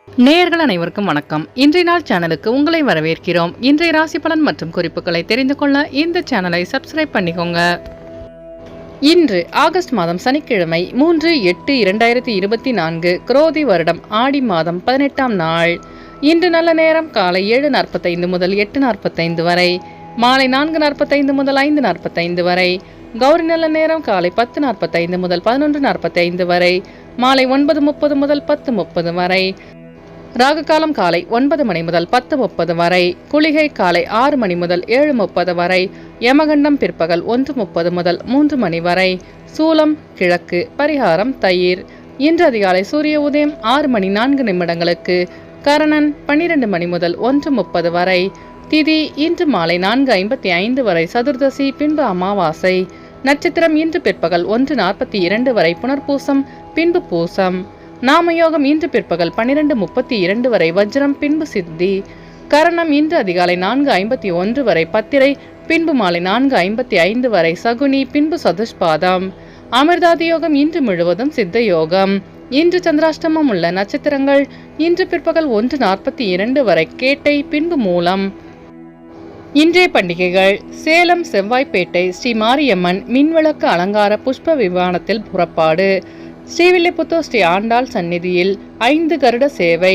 நேயர்கள் அனைவருக்கும் வணக்கம். இன்றைய நாள் சேனலுக்கு உங்களை வரவேற்கிறோம். இன்றைய ராசி பலன் மற்றும் குறிப்புகளை தெரிந்து கொள்ள இந்த சேனலை சப்ஸ்கிரைப் பண்ணிக்கோங்க. இன்று ஆகஸ்ட் மாதம் சனிக்கிழமை 3/8/2024 குரோதி வருடம் ஆடி மாதம் 18ஆம் நாள். இன்று நல்ல நேரம் காலை 7:45 முதல் 8:45 வரை, மாலை 4:45 முதல் 5:45 வரை. கௌரி நல்ல நேரம் காலை 10:45 முதல் 11:45 வரை, மாலை 9:30 முதல் 10:30 வரை. ராகு காலம் காலை 9 மணி முதல் 10:30 வரை, குளிகை காலை 6 மணி முதல் 7:30 வரை, யமகண்டம் பிற்பகல் 1:30 முதல் 3 மணி வரை. சூலம் கிழக்கு, பரிகாரம் தயிர். இன்று அதிகாலை சூரிய உதயம் 6 மணி 4 நிமிடங்களுக்கு, கரணன் 12 மணி முதல் 1:30 வரை. திதி இன்று மாலை 4:55 வரை சதுர்தசி, பின்பு அமாவாசை. நட்சத்திரம் இன்று பிற்பகல் 1:42 வரை புனர்பூசம், பின்பு பூசம். நாமயோகம் இன்று பிற்பகல் 12:32 வரை வஜ்ரம், பின்பு சித்தி. கரணம் இன்று அதிகாலை 4:51 வரை பத்திரை, பின்பு மாலை 4:55 வரை சகுனி, பின்பு சதுஷ்பாதம். அமிர்தாதி யோகம் இன்று முழுவதும் சித்த யோகம். இன்று சந்திராஷ்டமம் உள்ள நட்சத்திரங்கள் இன்று பிற்பகல் 1:42 வரை கேட்டை, பின்பு மூலம். இன்றைய பண்டிகைகள்: சேலம் செவ்வாய்ப்பேட்டை ஸ்ரீ மாரியம்மன் மின்விளக்கு அலங்கார புஷ்ப விமானத்தில் புறப்பாடு. ஸ்ரீவில்லிபுத்தூர் ஸ்ரீ ஆண்டாள் சந்நிதியில் 5 கருட சேவை.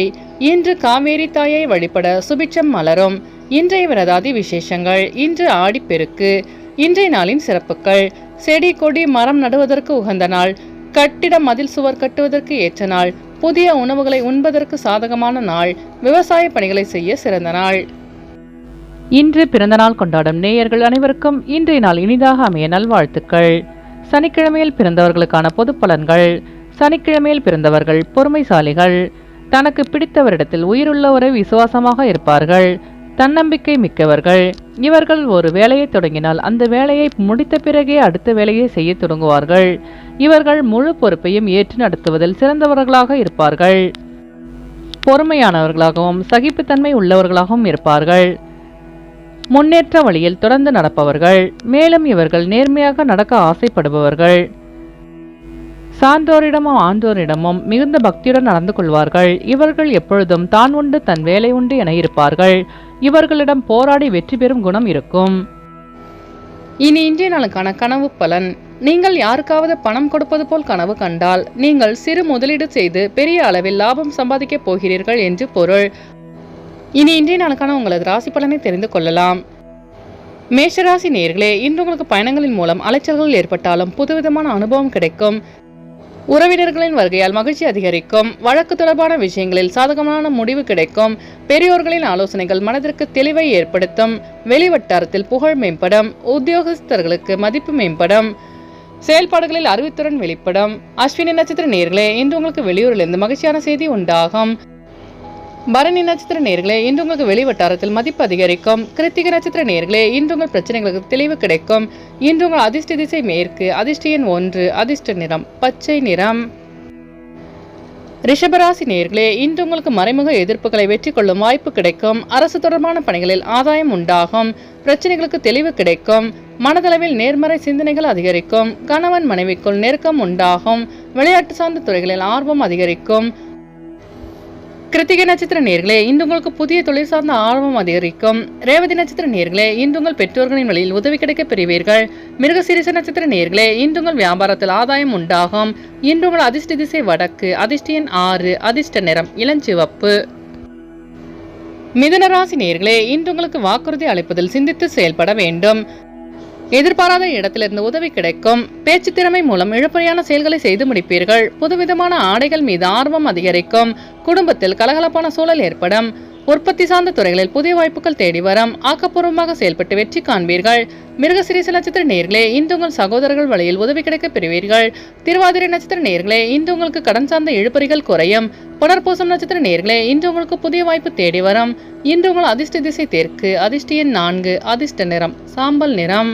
இன்று காவேரி தாயை வழிபட சுபிட்சம் மலரும். இன்றைய விரதாதி விசேஷங்கள்: இன்று ஆடிப்பெருக்கு. இன்றைய நாளின் சிறப்புகள்: செடி கொடி மரம் நடுவதற்கு உகந்த நாள், கட்டிட மதில் சுவர் கட்டுவதற்கு ஏற்ற நாள், புதிய உணவுகளை உண்பதற்கு சாதகமான நாள், விவசாய பணிகளை செய்ய சிறந்த நாள். இன்று பிறந்தநாள் கொண்டாடும் நேயர்கள் அனைவருக்கும் இன்றைய நாள் இனிதாக அமைய நல்வாழ்த்துக்கள். சனிக்கிழமையில் பிறந்தவர்களுக்கான பொது பலன்கள். சனிக்கிழமையில் பிறந்தவர்கள் பொறுமைசாலிகள். தனக்கு பிடித்தவரிடத்தில் உயிருள்ளவரை விசுவாசமாக இருப்பார்கள். தன்னம்பிக்கை மிக்கவர்கள். இவர்கள் ஒரு வேலையை தொடங்கினால் அந்த வேலையை முடித்த பிறகே அடுத்த வேலையை செய்ய தொடங்குவார்கள். இவர்கள் முழு பொறுப்பையும் ஏற்று நடத்துவதில் சிறந்தவர்களாக இருப்பார்கள். பொறுமையானவர்களாகவும் சகிப்புத்தன்மை உள்ளவர்களாகவும் இருப்பார்கள். முன்னேற்ற வழியில் தொடர்ந்து நடப்பவர்கள். மேலும் இவர்கள் நேர்மையாக நடக்க ஆசைப்படுபவர்கள். சான்றோரிடமும் ஆன்றோரிடமும் மிகுந்த பக்தியுடன் நடந்து கொள்வார்கள். இவர்கள் எப்பொழுதும் தான் உண்டு தன் வேலை உண்டு என இருப்பார்கள். இவர்களிடம் போராடி வெற்றி பெறும் குணம் இருக்கும். இனி இன்றைய நாளுக்கான கனவு பலன். நீங்கள் யாருக்காவது பணம் கொடுப்பது போல் கனவு கண்டால் நீங்கள் சிறு முதலீடு செய்து பெரிய அளவில் லாபம் சம்பாதிக்கப் போகிறீர்கள் என்று பொருள். இனி இன்றைய நாளுக்கான உங்களது ராசி பலனை தெரிந்து கொள்ளலாம். மேஷராசி நேயர்களே, இன்று உங்களுக்கு பயணங்களின் மூலம் அலைச்சல்கள் ஏற்பட்டாலும் புதுவிதமான அனுபவம் கிடைக்கும். உறவினர்களின் வருகையால் மகிழ்ச்சி அதிகரிக்கும். வழக்கு தொடர்பான விஷயங்களில் சாதகமான முடிவு கிடைக்கும். பெரியோர்களின் ஆலோசனைகள் மனதிற்கு தெளிவை ஏற்படுத்தும். வெளிவட்டாரத்தில் புகழ் மேம்படும். உத்தியோகஸ்தர்களுக்கு மதிப்பு மேம்படும். செயல்பாடுகளில் அறிவுத்திறன் வெளிப்படும். அஸ்வினி நட்சத்திர நேயர்களே, இன்று உங்களுக்கு வெளியூரிலிருந்து மகிழ்ச்சியான செய்தி உண்டாகும். பரணி நட்சத்திர நேயர்களே, இன்று உங்களுக்கு வெளிவட்டாரத்தில் மதிப்பு அதிகரிக்கும். கிருத்திகை நட்சத்திர நேயர்களே, இன்று உங்கள் பிரச்சனைகளுக்கு தெளிவு கிடைக்கும். இன்று உங்கள் அதிர்ஷ்ட திசை மேற்கு. அதிர்ஷ்ட எண் 1. அதிர்ஷ்ட நிறம் பச்சை நிறம். ரிஷபராசி நேயர்களே, இன்று உங்களுக்கு மறைமுக எதிர்ப்புகளை வெற்றி கொள்ளும் வாய்ப்பு கிடைக்கும். அரசு தொடர்பான பணிகளில் ஆதாயம் உண்டாகும். பிரச்சனைகளுக்கு தெளிவு கிடைக்கும். மனதளவில் நேர்மறை சிந்தனைகள் அதிகரிக்கும். கணவன் மனைவிக்குள் நெருக்கம் உண்டாகும். விளையாட்டு சார்ந்த துறைகளில் ஆர்வம் அதிகரிக்கும். கிருத்திகை நட்சத்திர நேயர்களே, இன்று உங்களுக்கு புதிய தொழில் சார்ந்த ஆர்வம் அதிகரிக்கும். ரேவதி நட்சத்திர நேயர்களே, இன்று உங்கள் பெற்றோர்களின் வழியில் உதவி கிடைக்க பெறுவீர்கள். மிருகசீரிஷ நட்சத்திர நேயர்களே, இன்று உங்கள் வியாபாரத்தில் ஆதாயம் உண்டாகும். இன்று உங்கள் அதிர்ஷ்ட திசை வடக்கு. அதிர்ஷ்ட எண் 6. அதிர்ஷ்ட நிறம் இளஞ்சிவப்பு. மிதுன ராசி நேயர்களே, இன்று உங்களுக்கு வாக்குறுதி அளிப்பதில் சிந்தித்து செயல்பட வேண்டும். எதிர்பாராத இடத்திலிருந்து உதவி கிடைக்கும். பேச்சு திறமை மூலம் இழப்பறையான செயல்களை செய்து முடிப்பீர்கள். புதுவிதமான ஆடைகள் மீது ஆர்வம் அதிகரிக்கும். குடும்பத்தில் கலகலப்பான சூழல் ஏற்படும். உற்பத்தி சார்ந்த துறைகளில் புதிய வாய்ப்புகள் தேடி வரும். ஆக்கப்பூர்வமாக செயல்பட்டு வெற்றி காண்பீர்கள். மிருகசீரிஷ நட்சத்திர நேயர்களே, இன்று உங்கள் சகோதரர்கள் வழியில் உதவி கிடைக்க பெறுவீர்கள். திருவாதிரை நட்சத்திர நேயர்களே, இன்று உங்களுக்கு கடன் சார்ந்த இழுபறிகள் குறையும். புனர்பூசம் நட்சத்திர நேயர்களே, இன்று உங்களுக்கு புதிய வாய்ப்பு தேடி வரும். இன்று உங்கள் அதிர்ஷ்ட திசை தெற்கு. அதிர்ஷ்ட எண் 4. அதிர்ஷ்ட நிறம் சாம்பல் நிறம்.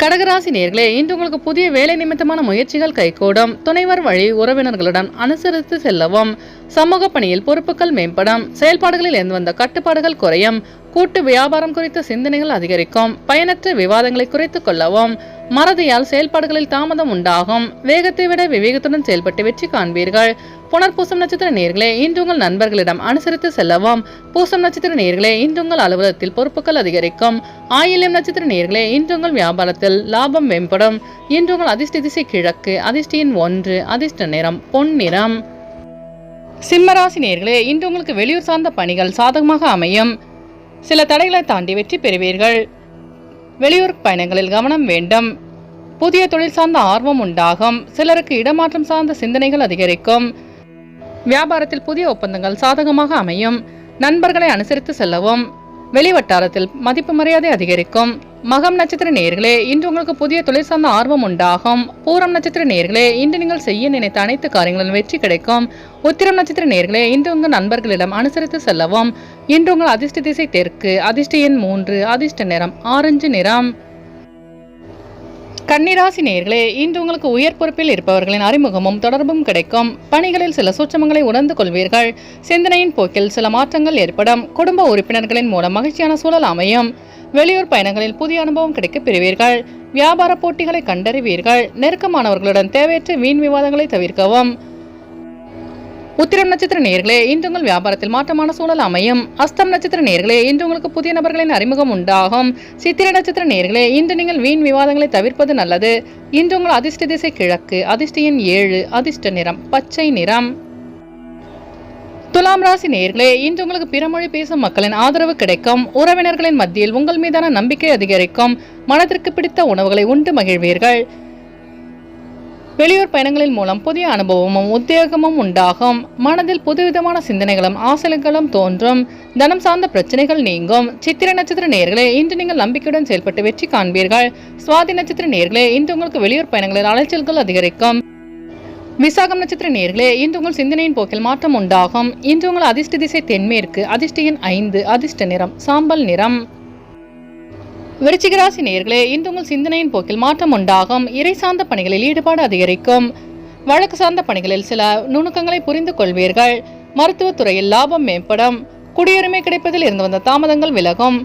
கடகராசி நேயர்களே, இன்று உங்களுக்கு புதிய வேலை நிமித்தமான முயற்சிகள் கைகூடும். துணைவர் வழி உறவினர்களுடன் அனுசரித்து செல்லவும். சமூக பணியில் பொறுப்புகள் மேம்படும். செயல்பாடுகளில் இருந்து வந்த கட்டுப்பாடுகள் குறையும். கூட்டு வியாபாரம் குறித்த சிந்தனைகள் அதிகரிக்கும். பயனற்ற விவாதங்களை குறைத்துக் கொள்ளவும். மறதியால் செயல்பாடுகளில் தாமதம் உண்டாகும். வேகத்தை விட விவேகத்துடன் செயல்பட்டு வெற்றி காண்பீர்கள். புனர்பூசம் நட்சத்திர நேயர்களே, இன்று உங்கள் நண்பர்களிடம் அனுசரித்து செல்லவும். பூசம் நட்சத்திர நேயர்களே, இன்று உங்கள் அலுவலகத்தில் பொறுப்புகள் அதிகரிக்கும். ஆயில்யம் நட்சத்திர நேயர்களே, இன்று உங்கள் வியாபாரத்தில் லாபம் மேம்படும். இன்று உங்கள் அதிர்ஷ்ட திசை கிழக்கு, அதிர்ஷ்ட எண் 1, அதிர்ஷ்ட நிறம் பொன் நிறம். சிம்மராசி நேயர்களே, இன்று உங்களுக்கு வெளியூர் சார்ந்த பணிகள் சாதகமாக அமையும். சில தடைகளை தாண்டி வெற்றி பெறுவீர்கள். வெளியூர் பயணங்களில் கவனம் வேண்டும். புதிய தொழில் சார்ந்த ஆர்வம் உண்டாகும். சிலருக்கு இடமாற்றம் சார்ந்த சிந்தனைகள் அதிகரிக்கும். வியாபாரத்தில் புதிய ஒப்பந்தங்கள் சாதகமாக அமையும். நண்பர்களை அனுசரித்து செல்லவும். வெளிவட்டாரத்தில் மதிப்பு மரியாதை அதிகரிக்கும். மகம் நட்சத்திர நேயர்களே, இன்று உங்களுக்கு புதிய தொழில் சார்ந்த ஆர்வம் உண்டாகும். பூரம் நட்சத்திர நேயர்களே, இன்று நீங்கள் செய்ய நினைத்த அனைத்து காரியங்களிலும் வெற்றி கிடைக்கும். உத்திரம் நட்சத்திர நேயர்களே, இன்று உங்கள் நண்பர்களிடம் அனுசரித்து செல்லவும். இன்று உங்கள் அதிர்ஷ்ட திசை தெற்கு, அதிர்ஷ்ட எண் 3, அதிர்ஷ்ட நிறம் ஆரஞ்சு நிறம். கன்னிராசி நேயர்களே, இன்று உங்களுக்கு உயர் பொறுப்பில் இருப்பவர்களின் அறிமுகமும் தொடர்பும் கிடைக்கும். பணிகளில் சில சூட்சமங்களை உணர்ந்து கொள்வீர்கள். சிந்தனையின் போக்கில் சில மாற்றங்கள் ஏற்படும். குடும்ப உறுப்பினர்களின் மூலம் மகிழ்ச்சியான சூழல் அமையும். வெளியூர் பயணங்களில் புதிய அனுபவம் கிடைக்கப் பெறுவீர்கள். வியாபார போட்டிகளை கண்டறிவீர்கள். நெருக்கமானவர்களுடன் தேவையற்ற வீண் விவாதங்களை தவிர்க்கவும். உத்திரம் நட்சத்திர நேயர்களே, இன்று உங்கள் வியாபாரத்தில் மாற்றமான சூழல் அமையும். அஸ்தம் நட்சத்திர நேயர்களே, இன்று உங்களுக்கு புதிய நபர்களின் அறிமுகம் உண்டாகும். சித்திரை நட்சத்திர நேயர்களே, இன்று நீங்கள் வீண் விவாதங்களை தவிர்ப்பது நல்லது. இன்று உங்கள் அதிர்ஷ்ட திசை கிழக்கு, அதிர்ஷ்ட எண் 7, அதிர்ஷ்ட நிறம் பச்சை நிறம். துலாம் ராசி நேயர்களே, இன்று உங்களுக்கு பிற மொழி பேசும் மக்களின் ஆதரவு கிடைக்கும். உறவினர்களின் மத்தியில் உங்கள் மீதான நம்பிக்கை அதிகரிக்கும். மனதிற்கு பிடித்த உணவுகளை உண்டு மகிழ்வீர்கள். வெளியூர் பயணங்களின் மூலம் புதிய அனுபவமும் உத்வேகமும் உண்டாகும். மனதில் புதுவிதமான சிந்தனைகளும் ஆசைகளும் தோன்றும். தனம் சார்ந்த பிரச்சனைகள் நீங்கும். சித்திரை நட்சத்திர நேயர்களே, இன்று நீங்கள் நம்பிக்கையுடன் செயல்பட்டு வெற்றி காண்பீர்கள். சுவாதி நட்சத்திர நேயர்களே, இன்று உங்களுக்கு வெளியூர் பயணங்களில் அலைச்சல்கள் அதிகரிக்கும். விசாகம் நட்சத்திர நேயர்களே, இன்று உங்கள் சிந்தனையின் போக்கில் மாற்றம் உண்டாகும். இன்று உங்கள் அதிர்ஷ்ட திசை தென்மேற்கு, அதிர்ஷ்ட எண் 5, அதிர்ஷ்ட நிறம் சாம்பல் நிறம். விருச்சிக ராசி நேயர்களே, இன்று உங்கள் சிந்தனையின் போக்கில் மாற்றம் உண்டாகும். இறை சார்ந்த பணிகளில் ஈடுபாடு அதிகரிக்கும். வழக்கு சார்ந்த பணிகளில் சில நுணுக்கங்களை புரிந்து கொள்வீர்கள். மருத்துவத்துறையில் லாபம் மேம்படும். குடியுரிமை கிடைப்பதில் இருந்து வந்த தாமதங்கள் விலகும்.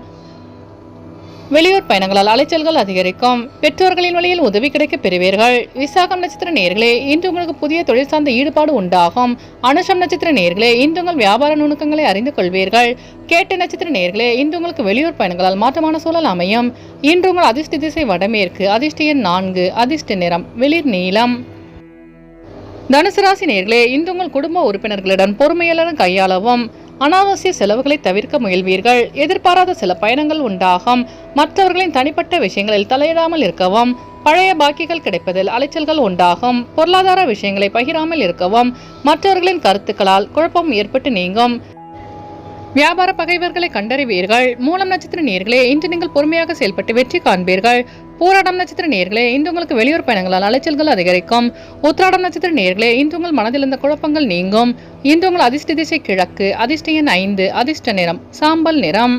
வெளியூர் பயணங்களால் அலைச்சல்கள் அதிகரிக்கும். பெற்றோர்களின் வழியில் உதவி கிடைக்க பெறுவீர்கள். விசாகம் நட்சத்திர நேயர்களே, இன்று உங்களுக்கு புதிய தொழில் சார்ந்த ஈடுபாடு உண்டாகும். அனுஷம் நட்சத்திர நேயர்களே, இன்று உங்கள் வியாபார நுணுக்கங்களை அறிந்து கொள்வீர்கள். கேட்ட நட்சத்திர நேயர்களே, இன்று உங்களுக்கு வெளியூர் பயணங்களால் மாற்றமான சூழல் அமையும். இன்று உங்கள் அதிர்ஷ்ட திசை வடமேற்கு, அதிர்ஷ்ட எண் 4, அதிர்ஷ்ட நிறம் வெளிர் நீலம். தனுசு ராசி நேயர்களே, இன்று உங்கள் குடும்ப உறுப்பினர்களுடன் பொறுமையுடன் கையாளவும். அனாவசிய செலவுகளை தவிர்க்க முயல்வீர்கள். எதிர்பாராத சில பயணங்கள் உண்டாகும். மற்றவர்களின் தனிப்பட்ட விஷயங்களில் தலையிடாமல் இருக்கவும். பழைய பாக்கிகள் கிடைப்பதில் அலைச்சல்கள் உண்டாகும். பொருளாதார விஷயங்களை பகிராமல் இருக்கவும். மற்றவர்களின் கருத்துக்களால் குழப்பம் ஏற்பட்டு நீங்கும். வியாபார பகைவர்களை கண்டறிவீர்கள். மூலம் நட்சத்திர நேயர்களே, இன்று நீங்கள் பொறுமையாக செயல்பட்டு வெற்றி காண்பீர்கள். பூராடம் நட்சத்திர நேயர்களே, இன்று உங்களுக்கு வெளியூர் பயணங்களால் அலைச்சல்கள் அதிகரிக்கும். உத்திராடம் நட்சத்திர நேயர்களே, இன்று உங்கள் மனதில் இருந்த குழப்பங்கள் நீங்கும். இன்று உங்கள் அதிர்ஷ்ட திசை கிழக்கு, அதிர்ஷ்ட எண் 5, அதிர்ஷ்ட நிறம் சாம்பல் நிறம்.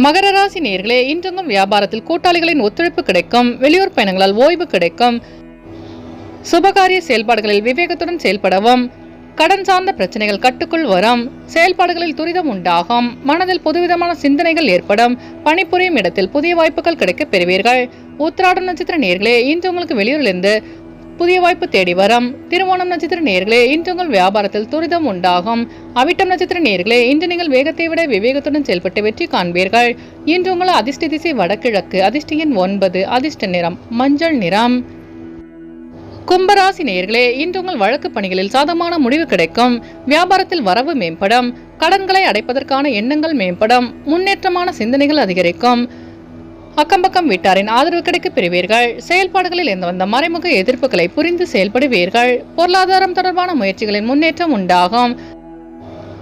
மகர ராசி நேயர்களே, இன்று உங்கள் வியாபாரத்தில் கூட்டாளிகளின் ஒத்துழைப்பு கிடைக்கும். வெளியூர் பயணங்களால் ஓய்வு கிடைக்கும். சுபகாரிய செயல்பாடுகளில் விவேகத்துடன் செயல்படவும். கடன் சார்ந்த பிரச்சனைகள் கட்டுக்குள் வரும். செயல்பாடுகளில் துரிதம் உண்டாகும். மனதில் புதுவிதமான சிந்தனைகள் ஏற்படும். பணிபுரியும் இடத்தில் புதிய வாய்ப்புகள் கிடைக்க பெறுவீர்கள். உத்திராடம் நட்சத்திர நேயர்களே, இன்று உங்களுக்கு வெளியூரிலிருந்து புதிய வாய்ப்பு தேடி வரும். திருவோணம் நட்சத்திர நேயர்களே, இன்று உங்கள் வியாபாரத்தில் துரிதம் உண்டாகும். அவிட்டம் நட்சத்திர நேயர்களே, இன்று நீங்கள் வேகத்தை விட விவேகத்துடன் செயல்பட்டு வெற்றி காண்பீர்கள். இன்று உங்கள் அதிர்ஷ்ட திசை வடகிழக்கு, அதிர்ஷ்ட எண் 9, அதிர்ஷ்ட நிறம் மஞ்சள் நிறம். கும்பராசி நேயர்களே, இன்று உங்கள் வழக்கு பணிகளில் சாதகமான முடிவு கிடைக்கும். வியாபாரத்தில் வரவு மேம்படும். கடன்களை அடைப்பதற்கான எண்ணங்கள் மேம்படும். முன்னேற்றமான சிந்தனைகள் அதிகரிக்கும். அக்கம்பக்கம் வீட்டாரின் ஆதரவு கிடைக்க பெறுவீர்கள். செயல்பாடுகளில் இருந்து வந்த மறைமுக எதிர்ப்புகளை புரிந்து செயல்படுவீர்கள். பொருளாதாரம் தொடர்பான முயற்சிகளின் முன்னேற்றம் உண்டாகும்.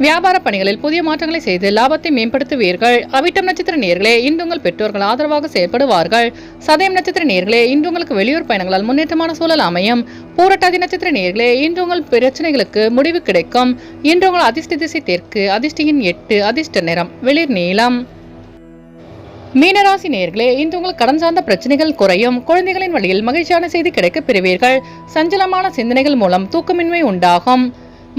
வியாபார பணிகளில் புதிய மாற்றங்களை செய்து லாபத்தை மேம்படுத்துவீர்கள். அவிட்டம் நட்சத்திர நேயர்களே, இன்று உங்கள் பெற்றோர்கள் ஆதரவாக செயல்படுவார்கள். சதயம் நட்சத்திர நேயர்களே, இன்று உங்களுக்கு வெளியூர் பயணங்களால் முன்னேற்றமான சூழல் அமையும். பூரட்டாதி நட்சத்திர நேயர்களே, இன்று உங்கள் பிரச்சனைகளுக்கு முடிவு கிடைக்கும். இன்று உங்கள் அதிர்ஷ்ட திசை தெற்கு, அதிர்ஷ்ட எண் 8, அதிர்ஷ்ட நிறம் வெளிர் நீலம். மீனராசி நேயர்களே, இன்று உங்கள் கடன் சார்ந்த பிரச்சனைகள் குறையும். குழந்தைகளின் வழியில் மகிழ்ச்சியான செய்தி கிடைக்க பெறுவீர்கள். சஞ்சலமான சிந்தனைகள் மூலம் தூக்கமின்மை உண்டாகும்.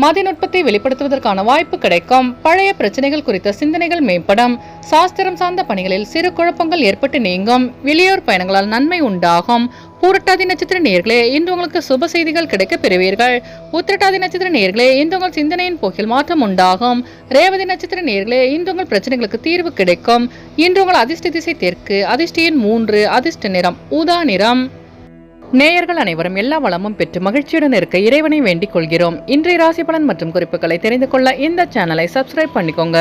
மதிநுட்பத்தை வெளிப்படுத்துவதற்கான வாய்ப்பு கிடைக்கும். பழைய பிரச்சனைகள் குறித்த சிந்தனைகள் மேம்படும். சாஸ்திரம் சார்ந்த பணிகளில் சிறு குழப்பங்கள் ஏற்பட்டு நீங்கும். வெளியூர் பயணங்களால் நன்மை உண்டாகும். பூரட்டாதி நட்சத்திர நேயர்களே, இன்று உங்களுக்கு சுப செய்திகள் கிடைக்க பெறுவீர்கள். உத்திரட்டாதி நட்சத்திர நேயர்களே, இன்று உங்கள் சிந்தனையின் போக்கில் மாற்றம் உண்டாகும். ரேவதி நட்சத்திர நேயர்களே, இன்று உங்கள் பிரச்சனைகளுக்கு தீர்வு கிடைக்கும். இன்று உங்கள் அதிர்ஷ்ட திசை தெற்கு. அதிர்ஷ்ட எண் 3. அதிர்ஷ்ட நிறம் ஊதா நிறம். நேயர்கள் அனைவரும் எல்லா வளமும் பெற்று மகிழ்ச்சியுடன் இருக்க இறைவனை வேண்டிக் கொள்கிறோம். இன்றைய ராசி பலன் மற்றும் குறிப்புகளை தெரிந்து கொள்ள இந்த சேனலை சப்ஸ்கிரைப் பண்ணிக்கோங்க.